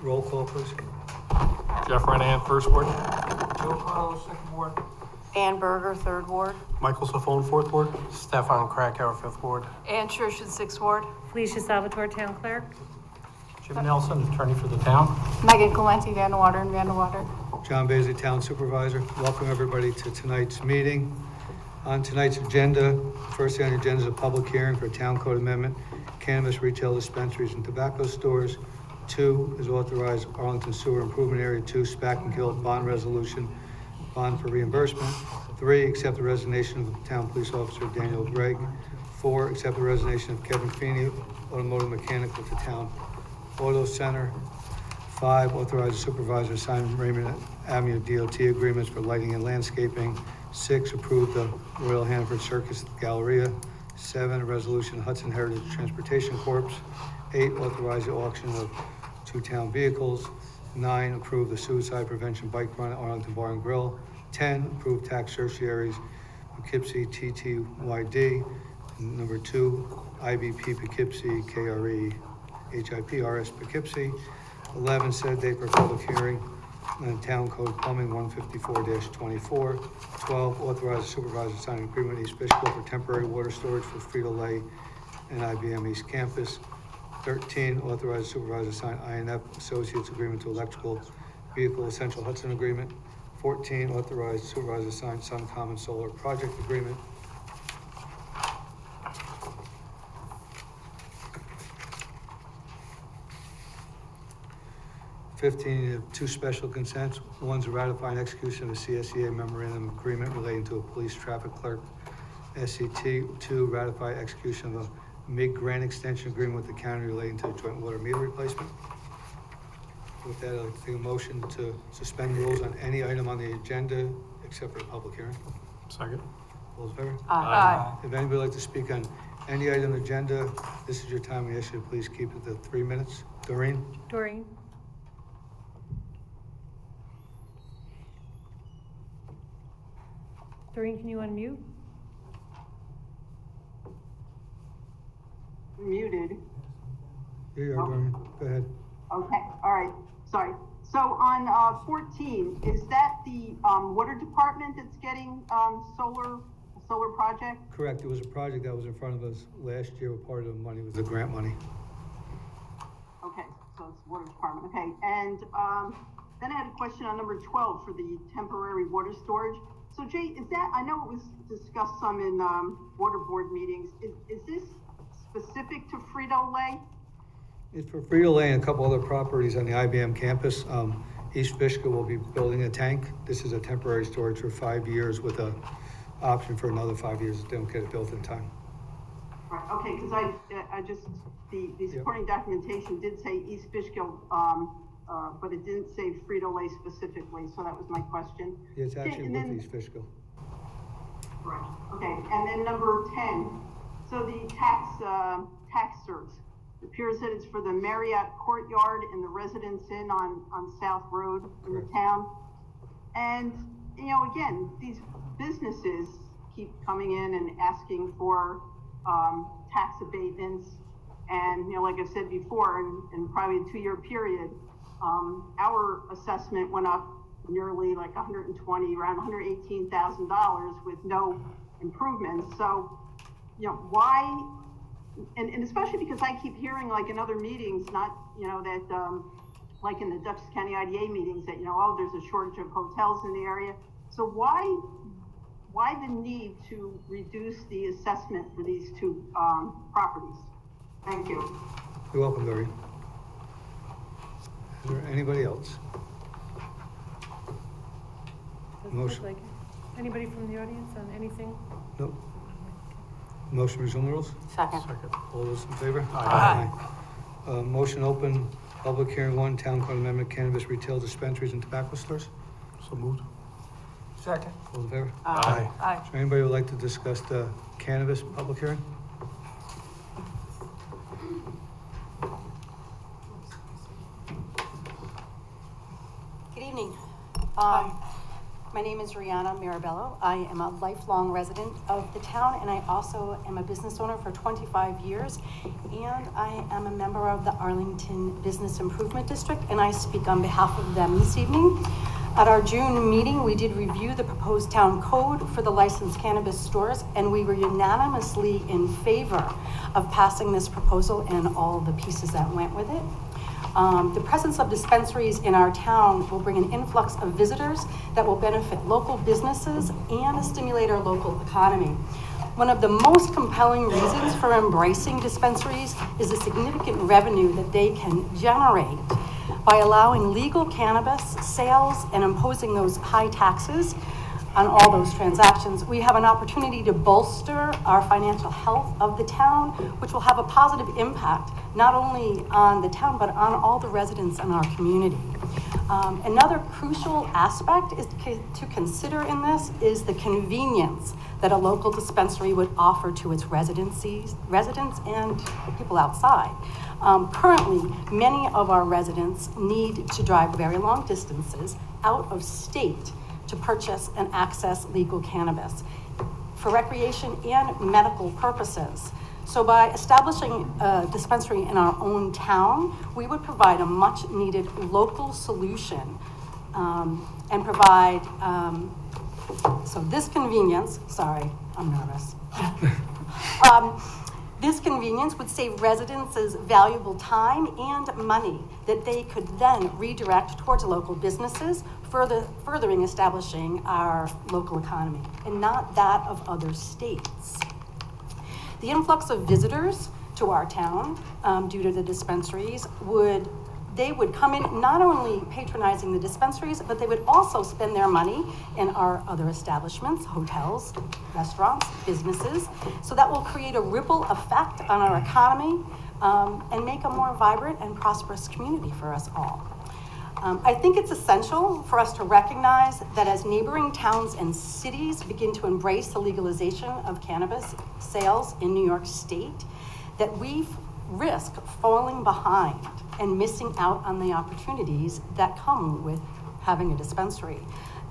Roll call, please. Jeff Renan, First Ward. Joe Carlo, Second Ward. Ann Berger, Third Ward. Michael Safone, Fourth Ward. Stefan Krakauer, Fifth Ward. Ann Church, Sixth Ward. Felicia Salvatore, Town Clerk. Jim Nelson, Attorney for the Town. Megan Clementi, Vandewater and Vandewater. John Bailey, Town Supervisor. Welcome everybody to tonight's meeting. On tonight's agenda, first on the agenda is a public hearing for a town code amendment, cannabis retail dispensaries and tobacco stores. 2 is authorized Arlington Sewer Improvement Area 2 SPAC and Guild bond resolution, bond for reimbursement. 3, accept the resignation of the town police officer Daniel Gregg. 4, accept the resignation of Kevin Feeney, automotive mechanic with the town auto center. 5, authorize the supervisor to sign Raymond Avenue DOT agreements for lighting and landscaping. 6, approve the Royal Hannaford Circus Galleria. 7, a resolution Hudson Heritage Transportation Corp. 8, authorize the auction of 2 town vehicles. 9, approve the suicide prevention bike run at Arlington Bar and Grill. 10, approve tax tertiaries Poughkeepsie TTYD. Number 2, IBP Poughkeepsie KRE HIPRS Poughkeepsie. 11, set a date for public hearing on Town Code Plumbing 154-24. 12, authorize the supervisor to sign an agreement with East Fishkill for temporary water storage for Frito-Lay and IBM East Campus. 13, authorize the supervisor to sign INF Associates Agreement to Electrical Vehicle Essential Hudson Agreement. 14, authorize the supervisor to sign Sun Common Solar Project Agreement. 15, you have 2 special consents. One's to ratify and execution of a CSEA memorandum agreement relating to a police traffic clerk SCT. 2, ratify execution of a MIG grant extension agreement with the county relating to the joint water meter replacement. With that, I'd like to take a motion to suspend rules on any item on the agenda except for the public hearing. Second. All those in favor? Aye. If anybody would like to speak on any item on the agenda, this is your time. We ask you to please keep it to 3 minutes. Doreen? Doreen. Doreen, can you unmute? Muted. Here you are, Doreen. Go ahead. Okay, all right, sorry. So on 14, is that the water department that's getting solar project? Correct, there was a project that was in front of us last year, where part of the money was the grant money. Okay, so it's water department, okay. And then I had a question on number 12 for the temporary water storage. So Jay, is that, I know it was discussed some in water board meetings, is this specific to Frito-Lay? It's for Frito-Lay and a couple other properties on the IBM campus. East Fishkill will be building a tank. This is a temporary storage for 5 years with a option for another 5 years if they don't get it built in time. Right, okay, because I just, the supporting documentation did say East Fishkill, but it didn't say Frito-Lay specifically, so that was my question. Yeah, it's actually And with then- East Fishkill. Right, okay, and then number 10, so the tax certs, it appears that it's for the Marriott Courtyard and the Residence Inn on South Road in the Correct. town. And, you know, again, these businesses keep coming in and asking for tax abatements. And, you know, like I said before, in probably a 2-year period, our assessment went up nearly like 120, around $118,000 with no improvements. So, you know, why, and especially because I keep hearing like in other meetings, not, you know, that, like in the Dutchess County IDA meetings that, you know, oh, there's a shortage of hotels in the area. So why the need to reduce the assessment for these 2 properties? Thank you. You're welcome, Doreen. Is there anybody else? Doesn't look Motion. like it. Anybody from the audience on anything? Nope. Motion to resume the rules? Second. All those in favor? Aye. Motion open, public hearing 1, Town Code Amendment, cannabis retail dispensaries and tobacco stores. So moved. Second. All in favor? Aye. Aye. Is there anybody who would like to discuss the cannabis public hearing? Good evening. Hi. My name is Rihanna Mirabello. I am a lifelong resident of the town, and I also am a business owner for 25 years. And I am a member of the Arlington Business Improvement District, and I speak on behalf of them this evening. At our June meeting, we did review the proposed town code for the licensed cannabis stores, and we were unanimously in favor of passing this proposal and all the pieces that went with it. The presence of dispensaries in our town will bring an influx of visitors that will benefit local businesses and stimulate our local economy. One of the most compelling reasons for embracing dispensaries is the significant revenue that they can generate by allowing legal cannabis sales and imposing those high taxes on all those transactions. We have an opportunity to bolster our financial health of the town, which will have a positive impact not only on the town, but on all the residents in our community. Another crucial aspect is to consider in this is the convenience that a local dispensary would offer to its residents and people outside. Currently, many of our residents need to drive very long distances out of state to purchase and access legal cannabis for recreation and medical purposes. So by establishing a dispensary in our own town, we would provide a much needed local solution and provide, so this convenience, sorry, I'm nervous. This convenience would save residents valuable time and money that they could then redirect towards local businesses, furthering establishing our local economy and not that of other states. The influx of visitors to our town due to the dispensaries would come in not only patronizing the dispensaries, but they would also spend their money in our other establishments, hotels, restaurants, businesses. So that will create a ripple effect on our economy and make a more vibrant and prosperous community for us all. I think it's essential for us to recognize that as neighboring towns and cities begin to embrace the legalization of cannabis sales in New York State, that we risk falling behind and missing out on the opportunities that come with having a dispensary.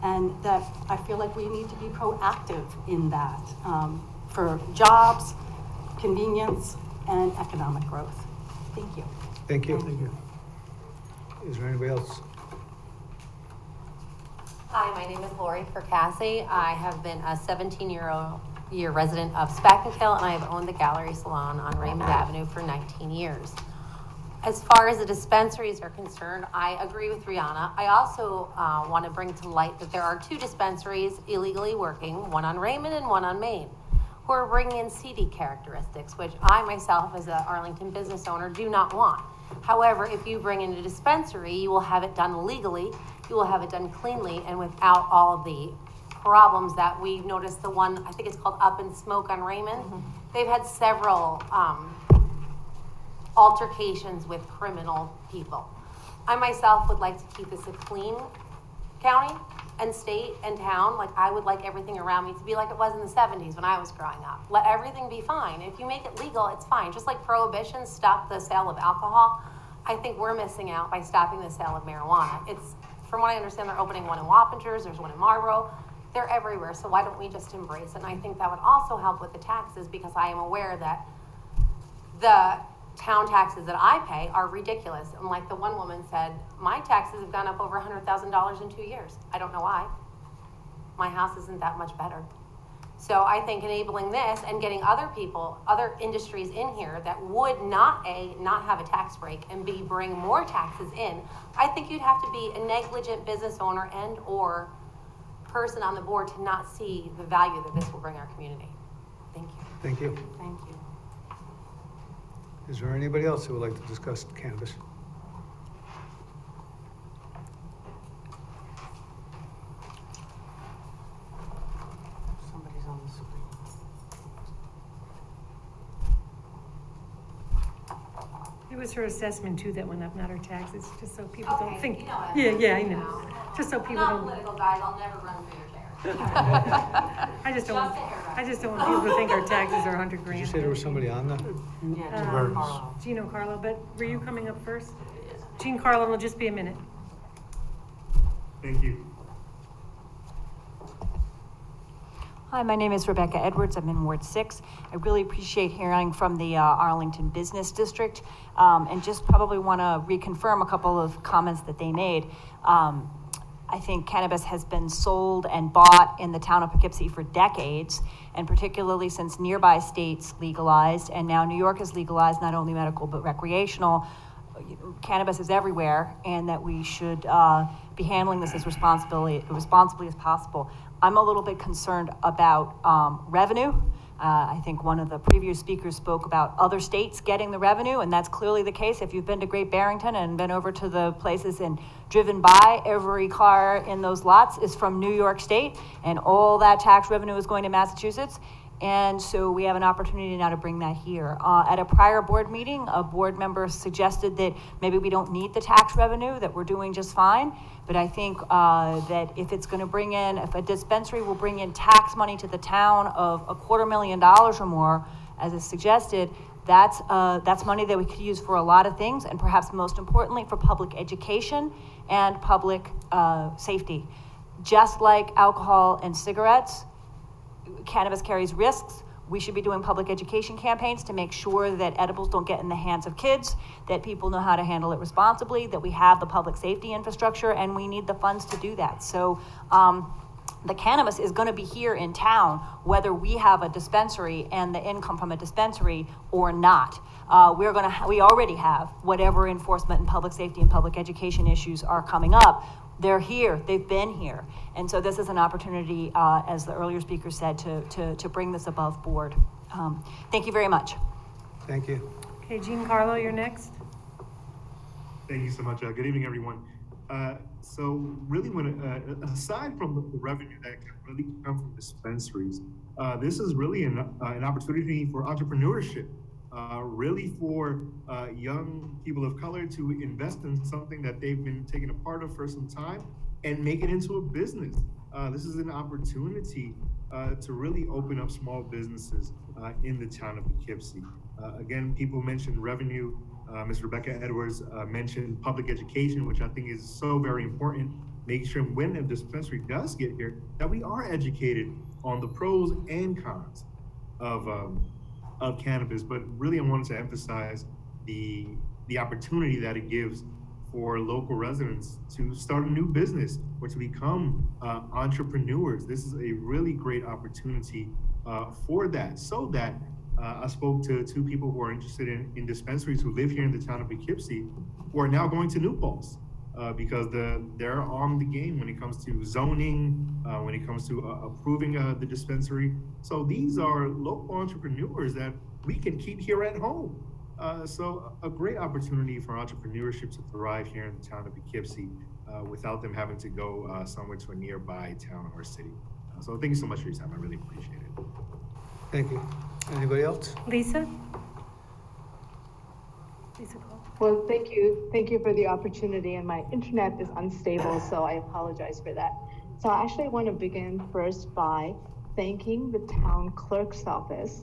And that I feel like we need to be proactive in that for jobs, convenience, and economic growth. Thank you. Thank you. Thank you. Is there anybody else? Hi, my name is Lori Percassi. I have been a 17-year resident of Spackenkill, and I have owned the Gallery Salon on Raymond Avenue for 19 years. As far as the dispensaries are concerned, I agree with Rihanna. I also want to bring to light that there are 2 dispensaries illegally working, one on Raymond and one on Main, who are bringing in seedy characteristics, which I myself, as an Arlington business owner, do not want. However, if you bring in a dispensary, you will have it done legally, you will have it done cleanly, and without all of the problems that we noticed. The one, I think it's called Up in Smoke on Raymond. They've had several altercations with criminal people. I myself would like to keep this a clean county and state and town. Like, I would like everything around me to be like it was in the 70s when I was growing up. Let everything be fine. If you make it legal, it's fine. Just like prohibition stopped the sale of alcohol, I think we're missing out by stopping the sale of marijuana. It's, from what I understand, they're opening one in Wappingers, there's one in Marlboro. They're everywhere, so why don't we just embrace it? And I think that would also help with the taxes, because I am aware that the town taxes that I pay are ridiculous. And like the one woman said, my taxes have gone up over $100,000 in 2 years. I don't know why. My house isn't that much better. So I think enabling this and getting other people, other industries in here that would not have a tax break, and B, bring more taxes in, I think you'd have to be a negligent business owner and or person on the board to not see the value that this will bring our community. Thank you. Thank you. Thank you. Is there anybody else who would like to discuss cannabis? Somebody's on the screen. It was her assessment too that went up, not her taxes, just so people don't Okay, think. you know what? Yeah, I know. Just so people I'm not don't. political, guys. I'll never run for your chair. I just don't want people to think our taxes are 100 grand. Did you say there was somebody on that? Gino Carlo, but were you coming up first? Gene Carlo, will just be a minute. Thank you. Hi, my name is Rebecca Edwards. I'm in Ward 6. I really appreciate hearing from the Arlington Business District, and just probably want to reconfirm a couple of comments that they made. I think cannabis has been sold and bought in the town of Poughkeepsie for decades, and particularly since nearby states legalized, and now New York has legalized not only medical but recreational. Cannabis is everywhere, and that we should be handling this as responsibly as possible. I'm a little bit concerned about revenue. I think one of the previous speakers spoke about other states getting the revenue, and that's clearly the case. If you've been to Great Barrington and been over to the places and driven by, every car in those lots is from New York State, and all that tax revenue is going to Massachusetts. And so we have an opportunity now to bring that here. At a prior board meeting, a board member suggested that maybe we don't need the tax revenue, that we're doing just fine. But I think that if it's gonna bring in, if a dispensary will bring in tax money to the town of $250,000 or more, as is suggested, that's money that we could use for a lot of things, and perhaps most importantly for public education and public safety. Just like alcohol and cigarettes, cannabis carries risks. We should be doing public education campaigns to make sure that edibles don't get in the hands of kids, that people know how to handle it responsibly, that we have the public safety infrastructure, and we need the funds to do that. So the cannabis is going to be here in town, whether we have a dispensary and the income from a dispensary or not. We already have whatever enforcement and public safety and public education issues are coming up. They're here, they've been here. And so this is an opportunity, as the earlier speaker said, to bring this above board. Thank you very much. Thank you. Okay, Giancarlo, you're next. Thank you so much. Good evening, everyone. So really, aside from the revenue that can really come from dispensaries, this is really an opportunity for entrepreneurship, really for young people of color to invest in something that they've been taking a part of for some time and make it into a business. This is an opportunity to really open up small businesses in the town of Poughkeepsie. Again, people mentioned revenue. Ms. Rebecca Edwards mentioned public education, which I think is so very important, making sure when a dispensary does get here, that we are educated on the pros and cons of cannabis. But really, I wanted to emphasize the opportunity that it gives for local residents to start a new business or to become entrepreneurs. This is a really great opportunity for that, so that I spoke to two people who are interested in dispensaries who live here in the town of Poughkeepsie, who are now going to New Paltz because they're on the game when it comes to zoning, when it comes to approving the dispensary. So these are local entrepreneurs that we can keep here at home. So a great opportunity for entrepreneurship to thrive here in the town of Poughkeepsie without them having to go somewhere to a nearby town or city. So thank you so much for your time. I really appreciate it. Thank you. Anybody else? Lisa? Lisa Cole. Well, thank you. Thank you for the opportunity. And my internet is unstable, so I apologize for that. So I actually want to begin first by thanking the town clerk's office.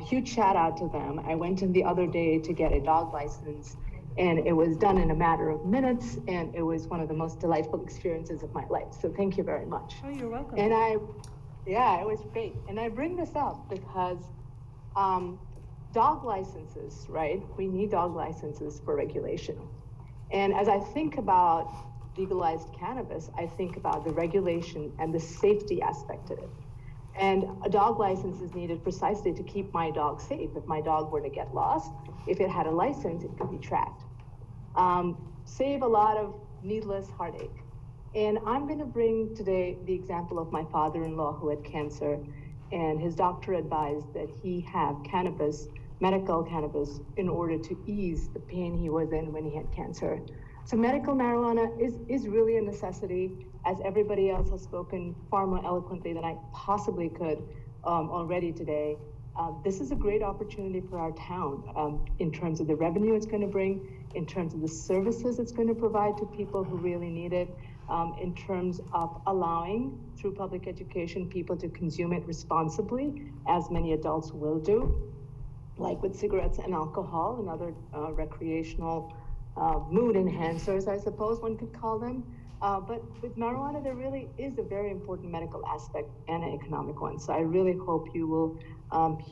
Huge shout out to them. I went in the other day to get a dog license, and it was done in a matter of minutes, and it was one of the most delightful experiences of my life. So thank you very much. Oh, you're welcome. And yeah, it was great. And I bring this up because dog licenses, right? We need dog licenses for regulation. And as I think about legalized cannabis, I think about the regulation and the safety aspect of it. And a dog license is needed precisely to keep my dog safe. If my dog were to get lost, if it had a license, it could be tracked. Save a lot of needless heartache. And I'm going to bring today the example of my father-in-law who had cancer, and his doctor advised that he have cannabis, medical cannabis, in order to ease the pain he was in when he had cancer. So medical marijuana is really a necessity, as everybody else has spoken far more eloquently than I possibly could already today. This is a great opportunity for our town in terms of the revenue it's going to bring, in terms of the services it's going to provide to people who really need it, in terms of allowing, through public education, people to consume it responsibly, as many adults will do, like with cigarettes and alcohol and other recreational mood enhancers, I suppose one could call them. But with marijuana, there really is a very important medical aspect and an economic one. So I really hope you will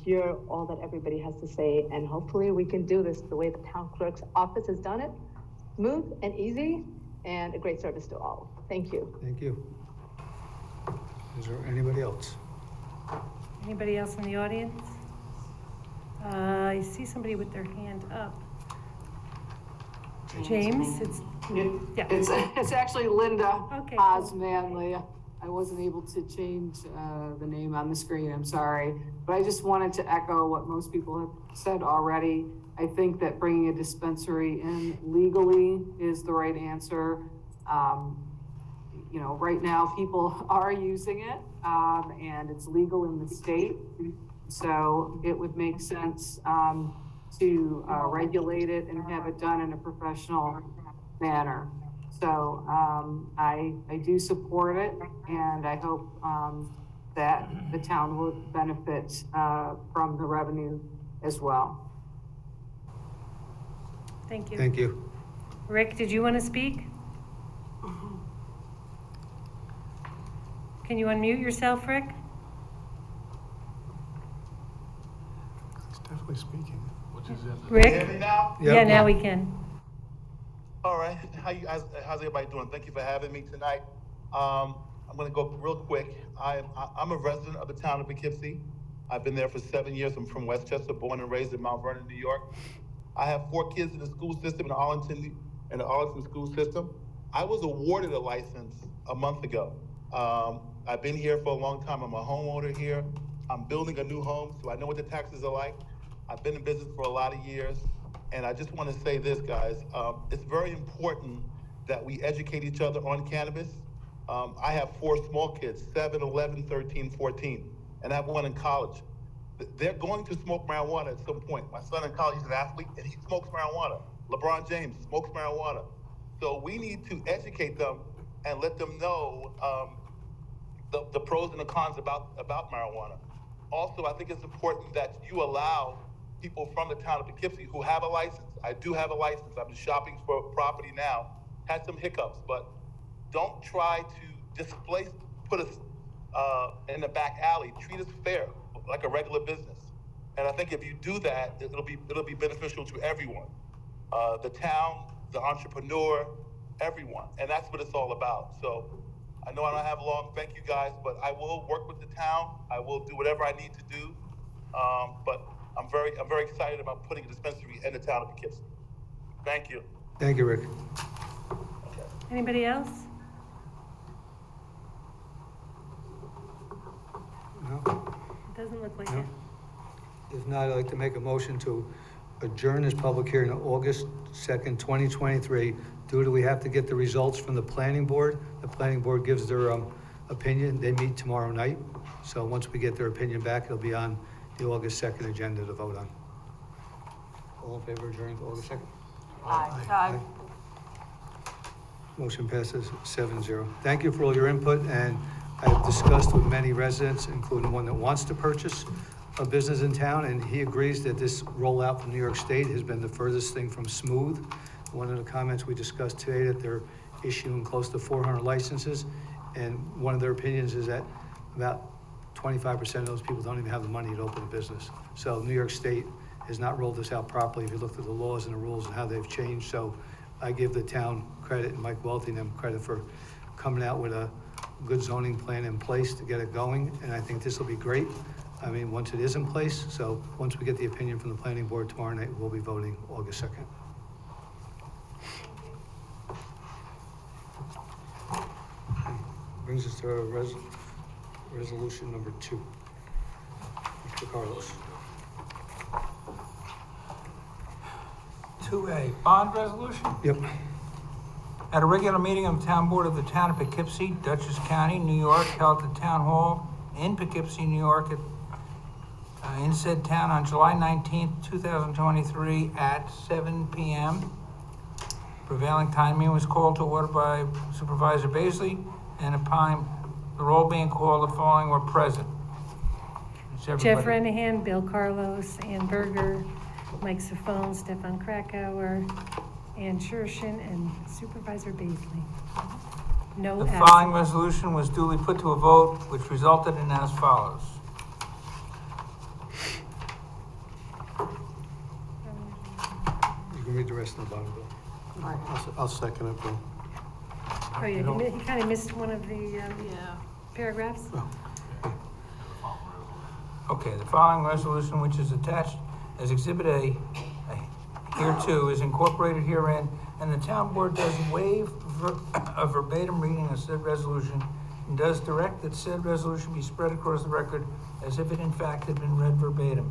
hear all that everybody has to say, and hopefully we can do this the way the town clerk's office has done it, smooth and easy, and a great service to all. Thank you. Thank you. Is there anybody else? Anybody else in the audience? I see somebody with their hand up. James, it's, yeah. It's actually Linda Okay, Osmanley. I wasn't able to change the name on the screen, I'm sorry. But I just wanted to echo what most people have said already. I think that bringing a dispensary in legally is the right answer. You know, right now people are using it and it's legal in the state. So it would make sense to regulate it and have it done in a professional manner. So I do support it, and I hope that the town will benefit from the revenue as well. Thank you. Thank you. Rick, did you want to speak? Can you unmute yourself, Rick? He's definitely speaking. Rick? Yep. Yeah, now we can. All right, how's everybody doing? Thank you for having me tonight. I'm gonna go real quick. I'm a resident of the town of Poughkeepsie. I've been there for 7 years. I'm from Westchester, born and raised in Mount Vernon, New York. I have 4 kids in the school system in the Arlington school system. I was awarded a license a month ago. I've been here for a long time. I'm a homeowner here. I'm building a new home, so I know what the taxes are like. I've been in business for a lot of years. And I just want to say this, guys. It's very important that we educate each other on cannabis. I have 4 small kids, 7, 11, 13, 14, and I have one in college. They're going to smoke marijuana at some point. My son in college is an athlete, and he smokes marijuana. LeBron James smokes marijuana. So we need to educate them and let them know the pros and the cons about marijuana. Also, I think it's important that you allow people from the town of Poughkeepsie who have a license. I do have a license. I'm just shopping for property now. Had some hiccups, but don't try to displace, put us in the back alley. Treat us fair, like a regular business. And I think if you do that, it'll be beneficial to everyone. The town, the entrepreneur, everyone. And that's what it's all about. So I know I don't have long, thank you guys, but I will work with the town. I will do whatever I need to do. But I'm very excited about putting a dispensary in the town of Poughkeepsie. Thank you. Thank you, Rick. Anybody else? No? It doesn't look like No? it. If not, I'd like to make a motion to adjourn this public hearing to August 2nd, 2023, due to we have to get the results from the planning board. The planning board gives their opinion. They meet tomorrow night. So once we get their opinion back, it'll be on the August 2nd agenda to vote on. All in favor of adjourning to August 2nd? Aye. Motion passes 7-0. Thank you for all your input, and I've discussed with many residents, including one that wants to purchase a business in town, and he agrees that this rollout from New York State has been the furthest thing from smooth. One of the comments we discussed today, that they're issuing close to 400 licenses, and one of their opinions is that about 25% of those people don't even have the money to open a business. So New York State has not rolled this out properly if you looked at the laws and the rules and how they've changed. So I give the town credit, and Mike Welty and them credit, for coming out with a good zoning plan in place to get it going, and I think this will be great. I mean, once it is in place, so once we get the opinion from the planning board tomorrow night, we'll be voting August 2nd. Brings us to resolution number 2. Mr. Carlos. 2A, bond resolution. Yep. At a regular meeting of the Town Board of the Town of Poughkeepsie, Dutchess County, New York, held at Town Hall in Poughkeepsie, New York, in said town on July 19th, 2023 at 7 p.m. Prevailing time meeting was called to order by Supervisor Baisley, and upon the roll being called, the following were present. Jeff Renahan, Bill Carlos, Ann Berger, Mike Saffone, Stefan Krakauer, Ann Shershin, and Supervisor Baisley. No The absent. following resolution was duly put to a vote, which resulted in as follows. You can read the rest of the bottom bill. I'll second it, Bill. Oh, yeah, he kind of missed one of the paragraphs. Okay, the following resolution, which is attached as Exhibit A hereto, is incorporated herein, and the town board does waive a verbatim reading of said resolution and does direct that said resolution be spread across the record as if it in fact had been read verbatim.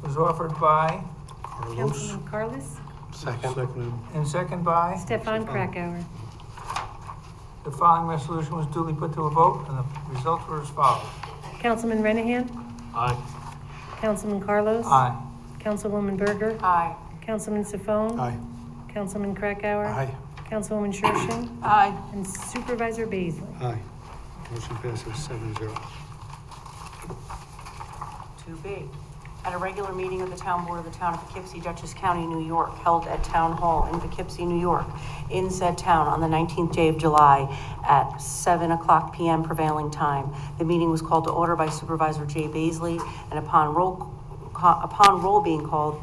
It was offered by, Councilman Carlos, Seconded. and second by, Stefan Krakauer. the following resolution was duly put to a vote, and the results were as follows. Councilman Renahan, Aye. Councilman Carlos. Aye. Councilwoman Berger. Aye. Councilman Sifon. Aye. Councilman Krakauer. Aye. Councilwoman Shershon. Aye. And Supervisor Baisley. Aye. Motion passes 7-0. 2B, at a regular meeting of the Town Board of the Town of Poughkeepsie, Dutchess County, New York, held at Town Hall in Poughkeepsie, New York, in said town on the 19th day of July at 7:00 p.m. prevailing time. The meeting was called to order by Supervisor Jay Baisley, and upon roll being called,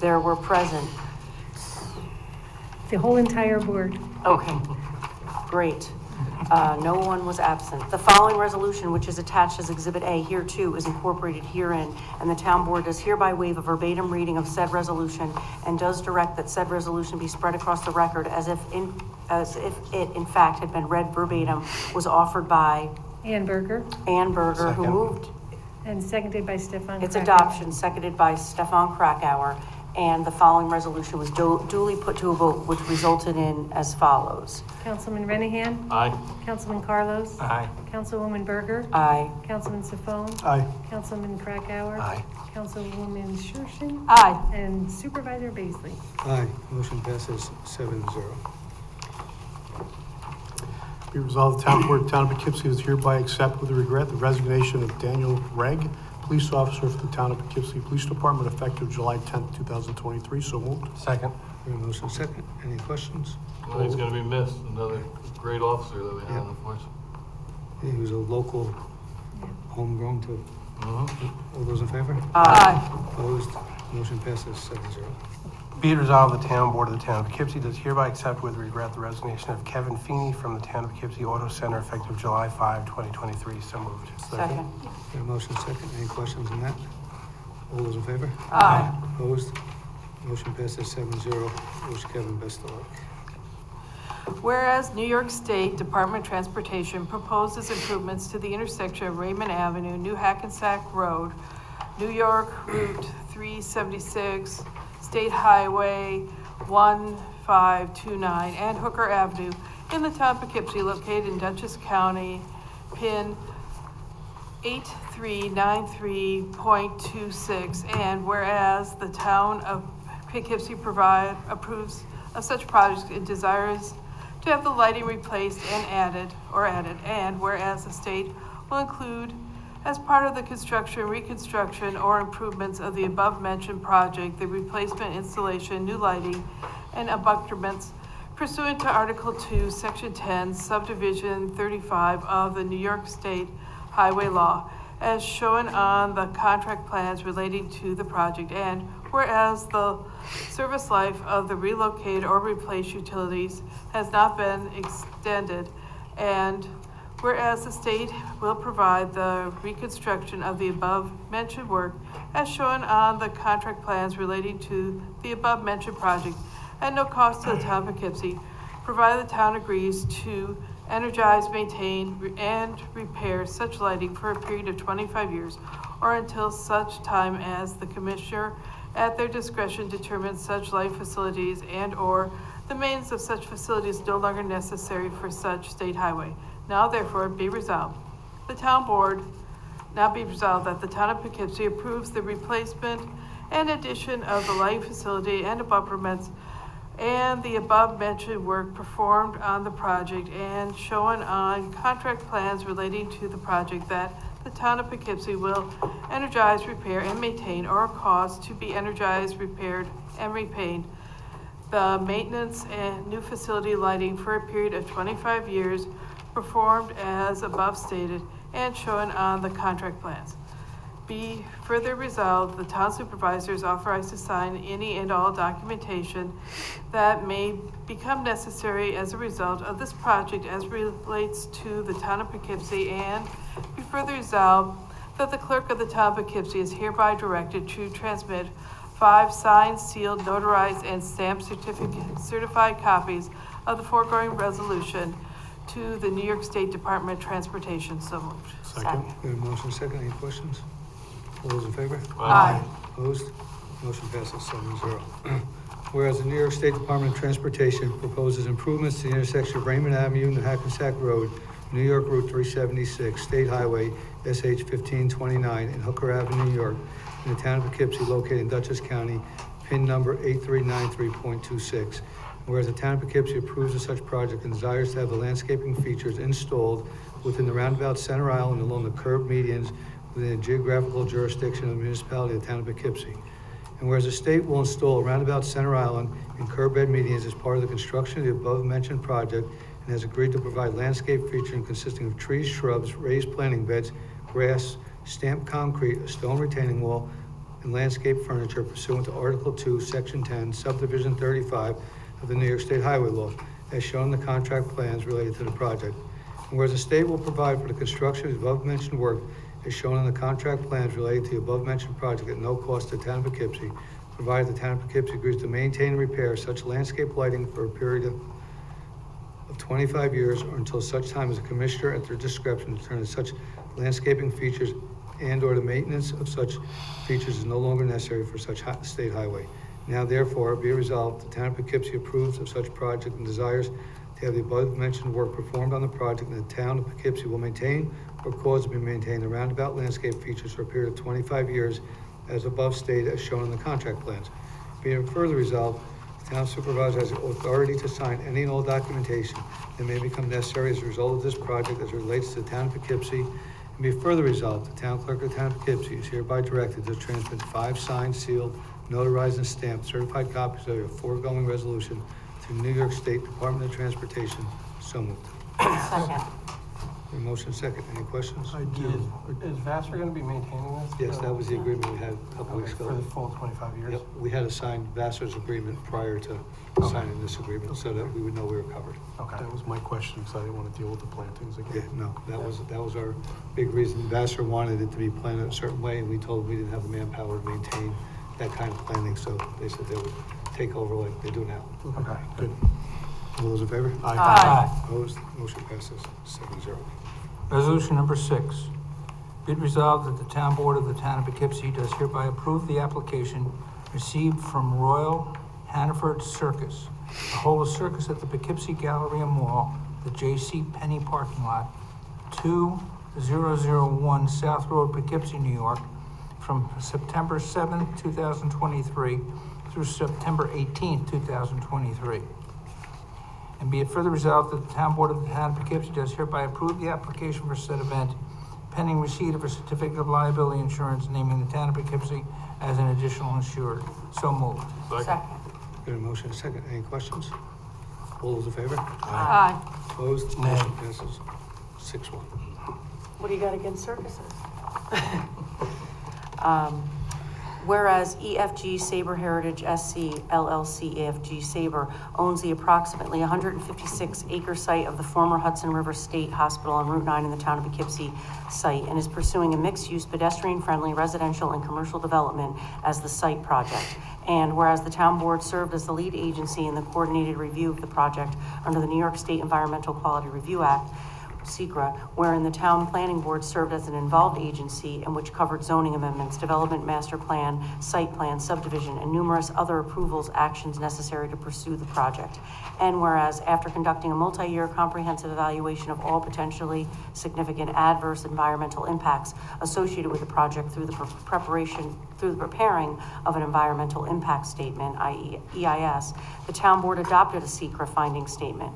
there were present. The whole entire board. Okay, great. No one was absent. The following resolution, which is attached as Exhibit A hereto, is incorporated herein, and the town board does hereby waive a verbatim reading of said resolution and does direct that said resolution be spread across the record as if it in fact had been read verbatim, was offered by Ann Berger, Ann Berger, who Second. moved and seconded by Stefan its Krakauer. adoption, seconded by Stefan Krakauer, and the following resolution was duly put to a vote, which resulted in as follows. Councilman Renahan, Aye. Councilman Carlos. Aye. Councilwoman Berger. Aye. Councilman Sifon. Aye. Councilman Krakauer. Aye. Councilwoman Shershon. Aye. And Supervisor Baisley. Aye. Motion passes 7-0. Be resolved, the Town Board of the Town of Poughkeepsie does hereby accept with regret the resignation of Daniel Regg, police officer for the Town of Poughkeepsie Police Department, effective July 10th, 2023. So moved. Second. We have a motion second. Any questions? Well, he's gonna be missed, another great officer that we have on the force. He was a local, homegrown too. All those in favor? Aye. Opposed? Motion passes 7-0. Be it resolved, the Town Board of the Town of Poughkeepsie does hereby accept with regret the resignation of Kevin Feeney from the Town of Poughkeepsie Auto Center, effective July 5, 2023. So moved. Second. We have a motion second. Any questions on that? All those in favor? Aye. Opposed? Motion passes 7-0. Wish Kevin best of luck. Whereas New York State Department of Transportation proposes improvements to the intersection of Raymond Avenue, New Hackensack Road, New York Route 376, State Highway 1529, and Hooker Avenue in the town of Poughkeepsie, located in Dutchess County, PIN 8393.26, and whereas the town of Poughkeepsie approves of such projects and desires to have the lighting replaced and added, and whereas the state will include as part of the construction, reconstruction, or improvements of the above-mentioned project, the replacement, installation, new lighting, and abutments pursuant to Article 2, Section 10, Subdivision 35 of the New York State Highway Law, as shown on the contract plans relating to the project, and whereas the service life of the relocated or replaced utilities has not been extended, and whereas the state will provide the reconstruction of the above-mentioned work as shown on the contract plans relating to the above-mentioned project at no cost to the town of Poughkeepsie, provided the town agrees to energize, maintain, and repair such lighting for a period of 25 years or until such time as the commissioner at their discretion determines such light facilities and/or the maintenance of such facilities no longer necessary for such state highway. Now therefore be resolved. The town board now be resolved that the town of Poughkeepsie approves the replacement and addition of the light facility and abutments and the above-mentioned work performed on the project and shown on contract plans relating to the project that the town of Poughkeepsie will energize, repair, and maintain or cause to be energized, repaired, and repaid the maintenance and new facility lighting for a period of 25 years performed as above stated and shown on the contract plans. B, further resolved, the town supervisor is authorized to sign any and all documentation that may become necessary as a result of this project as relates to the town of Poughkeepsie, and be further resolved that the clerk of the town of Poughkeepsie is hereby directed to transmit 5 signed, sealed, notarized, and stamped certified copies of the foregoing resolution to the New York State Department of Transportation. So moved. Second. We have a motion second. Any questions? All those in favor? Aye. Opposed? Motion passes 7-0. Whereas the New York State Department of Transportation proposes improvements to the intersection of Raymond Avenue and Hackensack Road, New York Route 376, State Highway SH 1529, and Hooker Avenue, New York, in the town of Poughkeepsie, located in Dutchess County, PIN number 8393.26. Whereas the town of Poughkeepsie approves of such project and desires to have the landscaping features installed within the roundabout center island along the curb medians within the geographical jurisdiction of the municipality of the town of Poughkeepsie. And whereas the state will install a roundabout center island and curb bed medians as part of the construction of the above-mentioned project, and has agreed to provide landscape featuring consisting of trees, shrubs, raised planting beds, grass, stamped concrete, a stone retaining wall, and landscape furniture pursuant to Article 2, Section 10, Subdivision 35 of the New York State Highway Law, as shown in the contract plans related to the project. And whereas the state will provide for the construction of the above-mentioned work as shown in the contract plans related to the above-mentioned project at no cost to the town of Poughkeepsie, provided the town of Poughkeepsie agrees to maintain and repair such landscape lighting for a period of 25 years or until such time as the commissioner at their discretion determines such landscaping features and/or the maintenance of such features is no longer necessary for such state highway. Now therefore be resolved, the town of Poughkeepsie approves of such project and desires to have the above-mentioned work performed on the project, and the town of Poughkeepsie will maintain or cause to be maintained the roundabout landscape features for a period of 25 years as above stated as shown in the contract plans. Being further resolved, the town supervisor has the authority to sign any and all documentation that may become necessary as a result of this project as it relates to the town of Poughkeepsie. And be further resolved, the town clerk of the town of Poughkeepsie is hereby directed to transmit 5 signed, sealed, notarized, and stamped certified copies of the foregoing resolution to the New York State Department of Transportation. So moved. Second. A motion second. Any questions? I do. Is Vassar gonna be maintaining this? Yes, that was the agreement we had a couple weeks For ago. the full 25 years? Yep, we had to sign Vassar's agreement prior to signing this agreement so that we would know we were covered. Okay. That was my question, because I didn't want to deal with the plantings Yeah, again. no, that was our big reason. Vassar wanted it to be planted a certain way, and we told them we didn't have the manpower to maintain that kind of planting, so they said they would take over like they do now. Okay. Good. All those in favor? Aye. Opposed? Motion passes 7-0. Resolution number 6. Be it resolved that the town board of the town of Poughkeepsie does hereby approve the application received from Royal Hannaford Circus to hold a circus at the Poughkeepsie Galleria Mall, the J.C. Penney parking lot, 2001 South Road, Poughkeepsie, New York, from September 7, 2023 through September 18, 2023. And be it further resolved that the town board of the town of Poughkeepsie does hereby approve the application for said event pending receipt of a certificate of liability insurance naming the town of Poughkeepsie as an additional insured. So moved. Second. Got a motion second. Any questions? All those in favor? Aye. Opposed? Nay. Motion passes 6-1. What do you got against circuses? Whereas EFG Sabre Heritage SC LLC EFG Sabre owns the approximately 156-acre site of the former Hudson River State Hospital on Route 9 in the town of Poughkeepsie site, and is pursuing a mixed-use, pedestrian-friendly residential and commercial development as the site project. And whereas the town board served as the lead agency in the coordinated review of the project under the New York State Environmental Quality Review Act, SECRA, wherein the town planning board served as an involved agency and which covered zoning amendments, development master plan, site plan, subdivision, and numerous other approvals, actions necessary to pursue the project. And whereas after conducting a multi-year comprehensive evaluation of all potentially significant adverse environmental impacts associated with the project through the preparing of an environmental impact statement, i.e. EIS, the town board adopted a SECRA finding statement.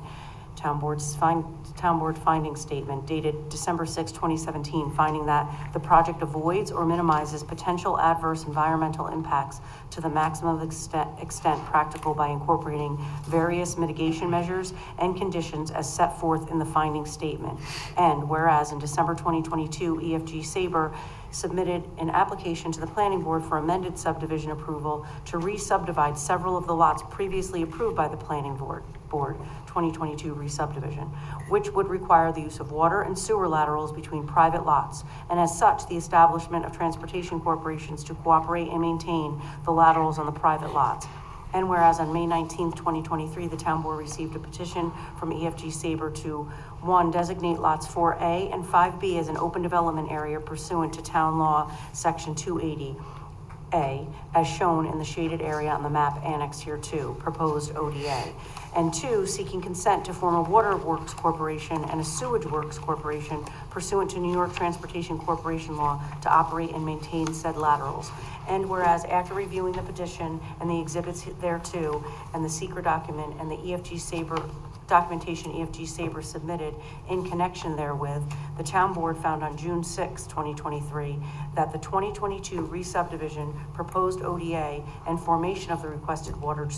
Town Board finding statement dated December 6, 2017, finding that the project avoids or minimizes potential adverse environmental impacts to the maximum extent practical by incorporating various mitigation measures and conditions as set forth in the finding statement. And whereas in December 2022, EFG Sabre submitted an application to the Planning Board for amended subdivision approval to re-subdivide several of the lots previously approved by the Planning Board 2022 re-subdivision, which would require the use of water and sewer laterals between private lots, and as such, the establishment of transportation corporations to cooperate and maintain the laterals on the private lots. And whereas on May 19th, 2023, the Town Board received a petition from EFG Sabre to, 1, designate lots 4A and 5B as an open development area pursuant to Town Law, Section 280A, as shown in the shaded area on the map annexed here to proposed ODA. And 2, seeking consent to form a Water Works Corporation and a Sewage Works Corporation pursuant to New York Transportation Corporation law to operate and maintain said laterals. And whereas after reviewing the petition and the exhibits thereto and the secret document and the EFG Sabre documentation EFG Sabre submitted in connection therewith, the Town Board found on June 6, 2023, that the 2022 re-subdivision, proposed ODA, and formation of the requested Water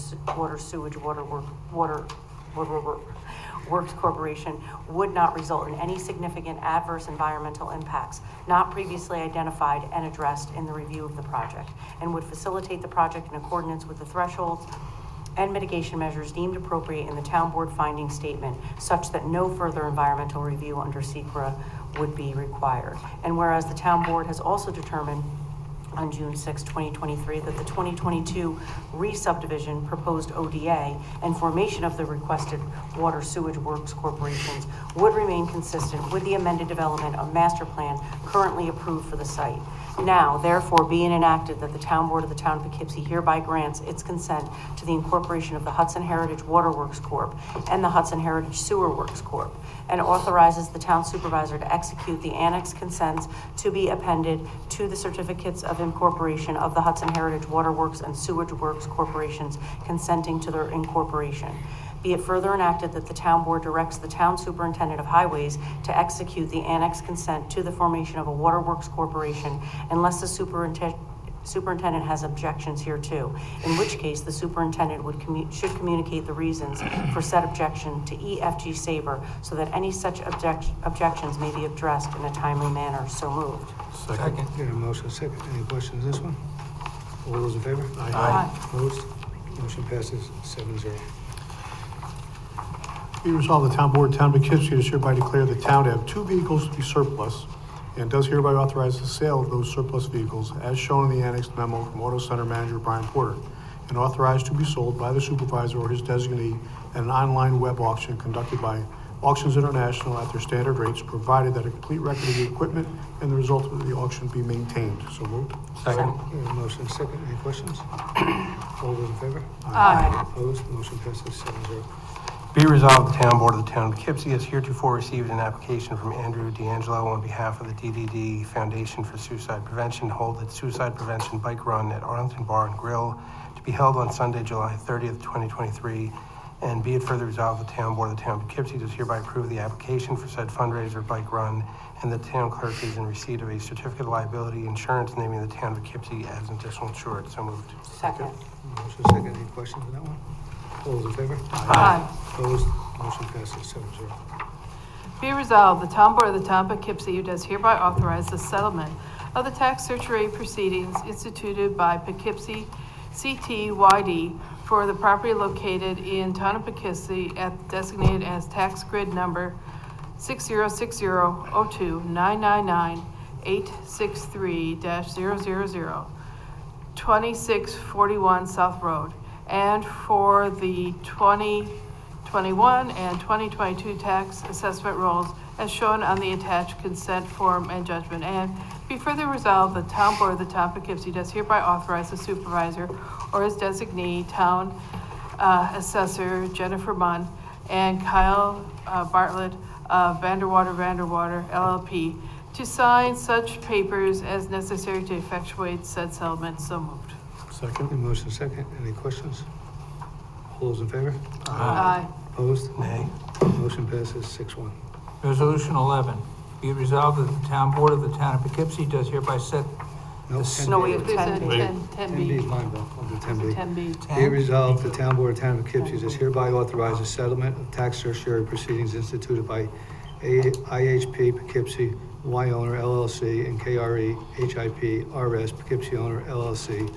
Sewage Works Corporation would not result in any significant adverse environmental impacts not previously identified and addressed in the review of the project, and would facilitate the project in accordance with the thresholds and mitigation measures deemed appropriate in the Town Board finding statement, such that no further environmental review under SECRA would be required. And whereas the Town Board has also determined on June 6, 2023, that the 2022 re-subdivision, proposed ODA, and formation of the requested Water Sewage Works Corporations would remain consistent with the amended development of master plan currently approved for the site. Now, therefore, being enacted that the Town Board of the Town of Poughkeepsie hereby grants its consent to the incorporation of the Hudson Heritage Water Works Corp. And the Hudson Heritage Sewer Works Corp. And authorizes the Town Supervisor to execute the annex consents to be appended to the certificates of incorporation of the Hudson Heritage Water Works and Sewage Works Corporations consenting to their incorporation. Be it further enacted that the Town Board directs the Town Superintendent of Highways to execute the annex consent to the formation of a Waterworks Corporation unless the superintendent has objections hereto, in which case the superintendent should communicate the reasons for said objection to EFG Sabre so that any such objections may be addressed in a timely manner. So moved. Second. Got a motion second. Any questions on this one? All those in favor? Aye. Opposed? Motion passes 7-0. Be resolved, the Town Board, Town of Poughkeepsie does hereby declare the town to have 2 vehicles to be surplus and does hereby authorize the sale of those surplus vehicles as shown in the annexed memo from Auto Center Manager Brian Porter, and authorized to be sold by the supervisor or his designee at an online web auction conducted by Auctions International at their standard rates, provided that a complete record of the equipment and the result of the auction be maintained. So moved. Second. Got a motion second. Any questions? All those in favor? Aye. Opposed? Motion passes 7-0. Be resolved, the Town Board of the Town of Poughkeepsie has heretofore received an application from Andrew D'Angelo on behalf of the DDD Foundation for Suicide Prevention to hold its suicide prevention bike run at Arlington Bar and Grill to be held on Sunday, July 30th, 2023. And be it further resolved, the Town Board of the Town of Poughkeepsie does hereby approve the application for said fundraiser bike run, and the town clerk is in receipt of a certificate of liability insurance naming the Town of Poughkeepsie as an additional insured. So moved. Second. Motion second. Any questions on that one? All those in favor? Aye. Opposed? Motion passes 7-0. Be resolved, the Town Board of the Town of Poughkeepsie does hereby authorize the settlement of the tax certiorari proceedings instituted by Poughkeepsie CTYD for the property located in Town of Poughkeepsie designated as tax grid number 606002999863-000, 2641 South Road, and for the 2021 and 2022 tax assessment rolls as shown on the attached consent form and judgment. And be further resolved, the Town Board of the Town of Poughkeepsie does hereby authorize the supervisor or his designee, Town Assessor Jennifer Munn, and Kyle Bartlett of Vanderwater LLP to sign such papers as necessary to effectuate said settlement. So moved. Second. Motion second. Any questions? All those in favor? Aye. Opposed? Nay. Motion passes 6-1. Resolution 11, be it resolved that the town board of the town of Poughkeepsie does hereby set No, the 10B. No, we have There's a 10B. 10B is mine, Bill. I'll do 10B. 10B. Be it resolved, the town board of town of Poughkeepsie does hereby authorize a settlement of tax certiorari proceedings instituted by IHP Poughkeepsie, Y owner LLC, and KRE HIP RS Poughkeepsie owner LLC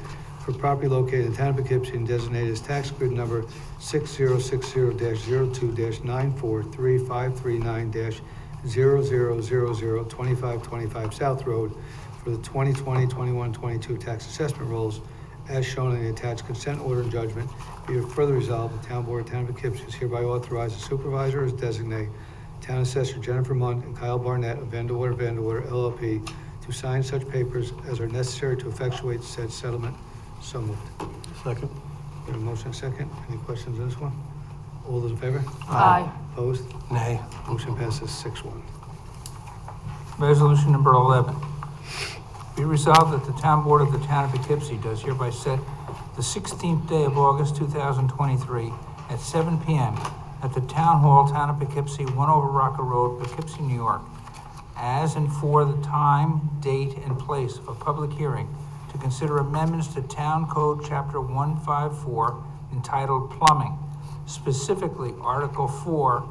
for property located in town of Poughkeepsie and designated as tax grid number 6060-02-9435539-00002525 South Road for the 2020, 21, 22 tax assessment rolls as shown in the attached consent order and judgment. Be it further resolved, the town board of town of Poughkeepsie is hereby authorized the supervisor as designate Town Assessor Jennifer Munt and Kyle Barnett of Vanderwater LLP to sign such papers as are necessary to effectuate said settlement. So moved. Second. We have a motion and a second. Any questions on this one? All those in favor? Aye. Opposed? Nay. Motion passes 6-1. Resolution number 11. Be resolved that the town board of the town of Poughkeepsie does hereby set the 16th day of August 2023 at 7 p.m. at the Town Hall, Town of Poughkeepsie, 1 over Rocker Road, Poughkeepsie, New York, as and for the time, date, and place of a public hearing to consider amendments to Town Code Chapter 154 entitled Plumbing, specifically Article 4,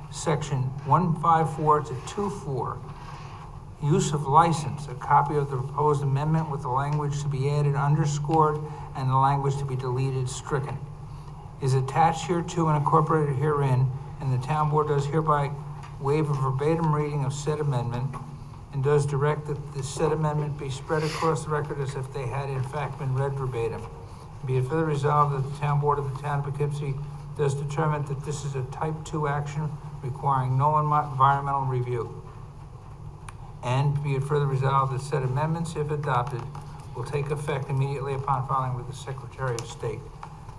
Section 154 to 24, use of license, a copy of the proposed amendment with the language to be added underscored and the language to be deleted stricken, is attached hereto and incorporated herein, and the town board does hereby waive a verbatim reading of said amendment and does direct that the said amendment be spread across the record as if they had in fact been read verbatim. Be it further resolved that the town board of the town of Poughkeepsie does determine that this is a type 2 action requiring no environmental review. And be it further resolved that said amendments, if adopted, will take effect immediately upon filing with the Secretary of State.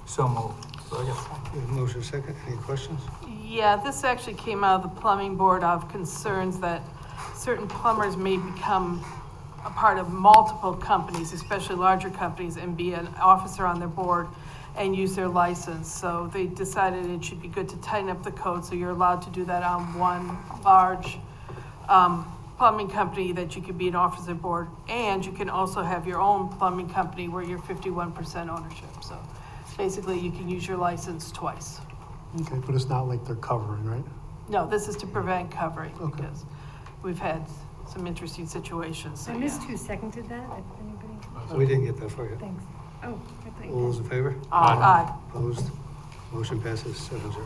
So moved. We have a motion and a second. Any questions? Yeah, this actually came out of the plumbing board of concerns that certain plumbers may become a part of multiple companies, especially larger companies, and be an officer on their board and use their license. So they decided it should be good to tighten up the code so you're allowed to do that on one large plumbing company that you could be an officer board, and you can also have your own plumbing company where you're 51% ownership. So basically you can use your license twice. Okay, but it's not like they're covering, right? No, this is to prevent covering because we've had some interesting situations. So, I missed yeah. who seconded that, if anybody? We didn't get that far yet. Thanks. Oh, I thought you All those did. in favor? Aye. Opposed? Motion passes 7-0.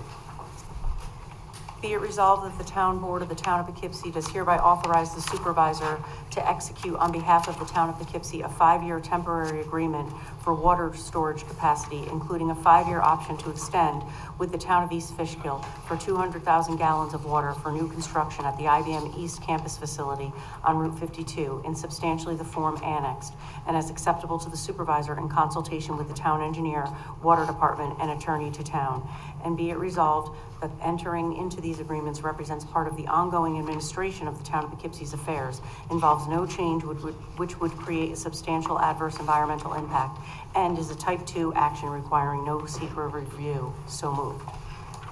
Be it resolved that the town board of the town of Poughkeepsie does hereby authorize the supervisor to execute on behalf of the town of Poughkeepsie a 5-year temporary agreement for water storage capacity, including a 5-year option to extend with the town of East Fishkill for 200,000 gallons of water for new construction at the IBM East Campus facility on Route 52 in substantially the form annexed and as acceptable to the supervisor in consultation with the town engineer, water department, and attorney to town. And be it resolved that entering into these agreements represents part of the ongoing administration of the town of Poughkeepsie's affairs, involves no change which would create a substantial adverse environmental impact, and is a type 2 action requiring no secret review. So moved.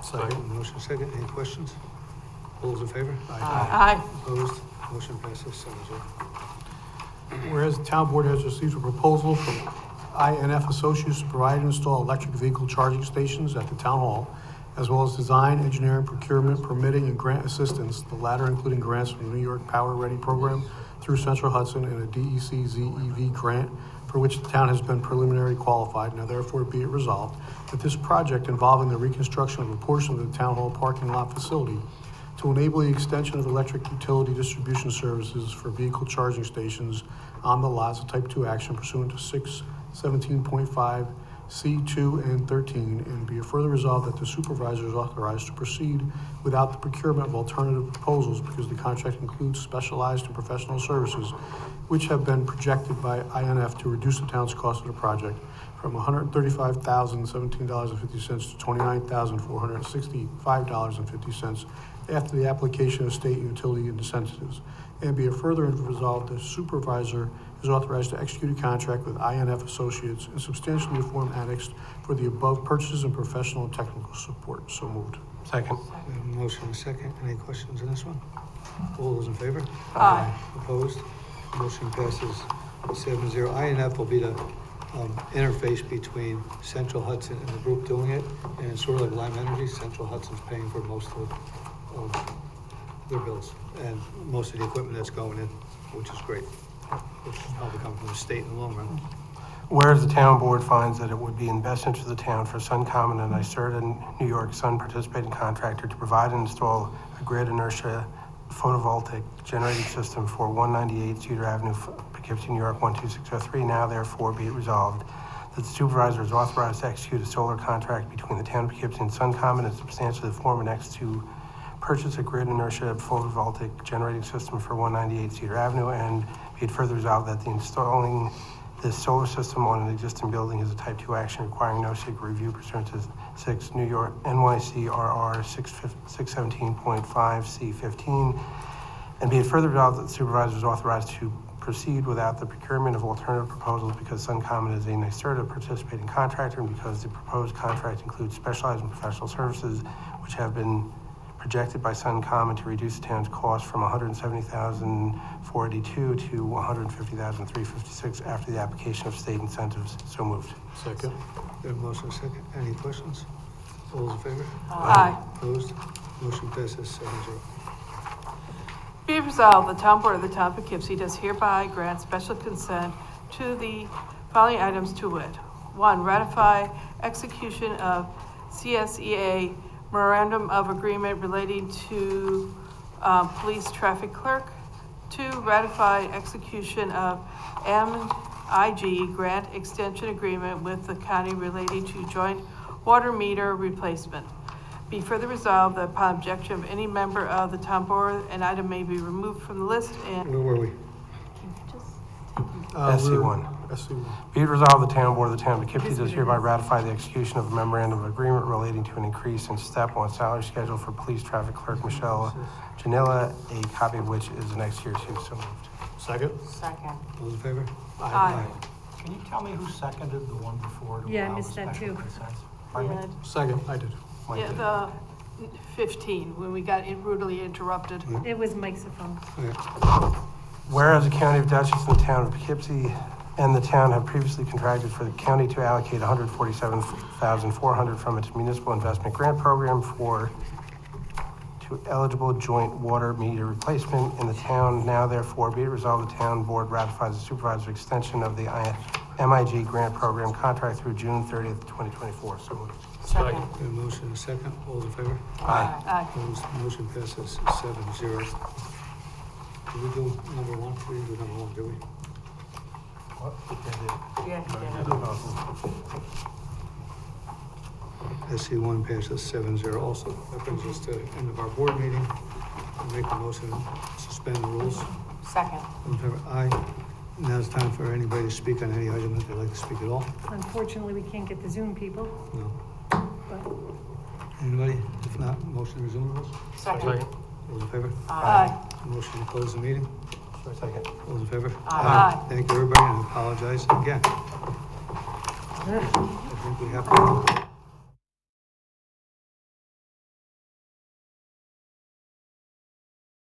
Second. Motion second. Any questions? All those in favor? Aye. Opposed? Motion passes 7-0. Whereas the town board has received a proposal from INF Associates to provide and install electric vehicle charging stations at the town hall, as well as design, engineering, procurement, permitting, and grant assistance, the latter including grants from the New York Power Ready program through Central Hudson and a DEC ZEV grant for which the town has been preliminarily qualified. Now therefore be it resolved that this project involving the reconstruction of a portion of the town hall parking lot facility to enable the extension of electric utility distribution services for vehicle charging stations on the lots of type 2 action pursuant to 617.5 C2 and 13, and be it further resolved that the supervisor is authorized to proceed without the procurement of alternative proposals because the contract includes specialized and professional services which have been projected by INF to reduce the town's cost of the project from $135,017.50 to $29,465.50 after the application of state utility incentives. And be it further resolved, the supervisor is is authorized to execute a contract with INF Associates and substantially uniform annexed for the above purchases and professional and technical support. So moved. Second. We have a motion and a second. Any questions on this one? All those in favor? Aye. Opposed? Motion passes 7-0. INF will be the interface between Central Hudson and the group doing it, and it's sort of like Lime Energy. Central Hudson's paying for most of their bills and most of the equipment that's going in, which is great. Which is probably coming from the state in the long run. Whereas the town board finds that it would be in best interest of the town for Suncommon and NYSERDA New York Sun participating contractor to provide and install a grid inertia photovoltaic generating system for 198 Cedar Avenue, Poughkeepsie, New York 12603. Now therefore be it resolved that the supervisor is authorized to execute a solar contract between the town of Poughkeepsie and Suncommon and substantially the form annexed to purchase a grid inertia photovoltaic generating system for 198 Cedar Avenue, and be it further resolved that the installing this solar system on an existing building is a type 2 action requiring no secret review pursuant to 6 New York NYCRR 617.5 C15, and be it further resolved that the supervisor is authorized to proceed without the procurement of alternative proposals because Suncommon is a NYSERDA participating contractor and because the proposed contract includes specialized and professional services which have been projected by Suncommon to reduce the town's cost from $170,482 to $150,356 after the application of state incentives. So moved. Second. We have a motion and a second. Any questions? All those in favor? Aye. Opposed? Motion passes 7-0. Be it resolved, the town board of the town of Poughkeepsie does hereby grant special consent to the following items to wit. 1, ratify execution of CSEA memorandum of agreement relating to police traffic clerk. 2, ratify execution of MIG grant extension agreement with the county relating to joint water meter replacement. Be further resolved that upon objection of any member of the town board, an item may be removed from the list and Where were we? SC1. SC1. Be it resolved, the town board of the town of Poughkeepsie does hereby ratify the execution of a memorandum of agreement relating to an increase in step 1 salary schedule for police traffic clerk Michelle Janilla, a copy of which is annexed here too. So moved. Second. Second. All those in favor? Aye. Can you tell me who seconded the one before? to Yeah, I allow missed that special too. consents? Pardon me? Second. I did. Mike Yeah, did. the 15, when we got rudely interrupted. It was Mike's phone. Whereas the county of Dutchess and the town of Poughkeepsie and the town have previously contracted for the county to allocate $147,400 from its municipal investment grant program to eligible joint water meter replacement in the town. Now therefore be it resolved, the town board ratifies the supervisor's extension of the MIG grant program contract through June 30th, 2024. So moved. We have a motion and a second. All those in favor? Aye. Aye. Opposed? Motion passes 7-0. Did we do number 1? We didn't do number 1, did we? SC1 passes 7-0 also. That brings us to the end of our board meeting. I'll make a motion to suspend the rules. Second. All in favor? Aye. Now it's time for anybody to speak on any item that they'd like to speak at all. Unfortunately, we can't get the Zoom people, No. but Anybody? If not, motion to resume the rules. Second. Those in favor? Aye. Motion to close the meeting. Second. Those in favor? Aye. Thank you, everybody, and I apologize again. I think we have to.